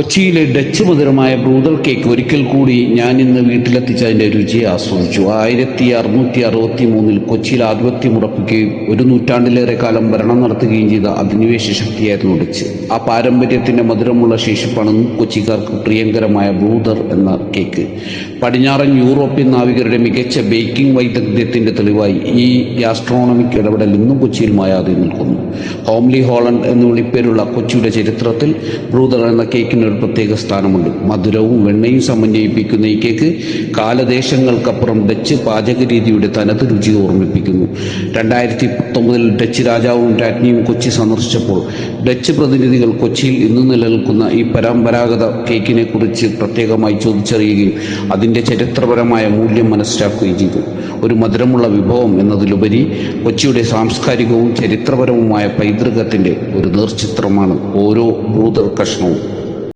കൊച്ചിയിലെ ഡച്ച് മധുരമായ ബ്രൂതൽ കേക്ക് ഒരിക്കൽ കൂടി ഞാൻ ഇന്ന് വീട്ടിലെത്തിച്ചതിൻ്റെ രുചിയെ ആസ്വദിച്ചു. 1663 കൊച്ചിയിൽ ആധിപത്യം ഉറപ്പിക്കുകയും ഒരു നൂറ്റാണ്ടിലേറെ കാലം ഭരണം നടത്തുകയും ചെയ്ത അധിനിവേശ ശക്തിയായിരുന്നു ഡച്ച്. ആ പാരമ്പര്യത്തിൻ്റെ മധുരമുള്ള ശേഷിപ്പാണ് കൊച്ചിക്കാർക്ക് പ്രിയങ്കരമായ ബ്രൂതർ എന്ന കേക്ക്. പടിഞ്ഞാറൻ യൂറോപ്യൻ നാവികരുടെ മികച്ച ബേക്കിംഗ് വൈദഗ്ധ്യത്തിൻ്റെ തെളിവായി ഈ ഗ്യാസ്ട്രോണമിക് ഇടപെടൽ ഇന്നും കൊച്ചിയിൽ മായാതെ നിൽക്കുന്നു. ഹോംലി ഹോളണ്ട് എന്ന് വിളിപ്പേരുള്ള കൊച്ചിയുടെ ചരിത്രത്തിൽ ബ്രൂതർ എന്ന കേക്കിന് ഒരു പ്രത്യേക സ്ഥാനമുണ്ട്. മധുരവും വെണ്ണയും സമന്വയിപ്പിക്കുന്ന ഈ കേക്ക് കാലദേശങ്ങൾക്കപ്പുറം ഡച്ച് പാചക രീതിയുടെ തനത് രുചി ഓർമ്മിപ്പിക്കുന്നു. 2019 ഡച്ച് രാജാവും രാജ്ഞിയും കൊച്ചി സന്ദർശിച്ചപ്പോൾ ഡച്ച് പ്രതിനിധികൾ കൊച്ചിയിൽ ഇന്ന് നിലനിൽക്കുന്ന ഈ പരമ്പരാഗത കേക്കിനെ കുറിച്ച് പ്രത്യേകമായി ചോദിച്ചറിയുകയും അതിൻ്റെ ചരിത്രപരമായ മൂല്യം മനസ്സിലാക്കുകയും ചെയ്തു. ഒരു മധുരമുള്ള വിഭവം എന്നതിലുപരി കൊച്ചിയുടെ സാംസ്കാരികവും ചരിത്രപരവുമായ പൈതൃകത്തിൻ്റെ ഒരു നേർചിത്രമാണ് ഓരോ ബ്രൂതർ കഷ്ണവും.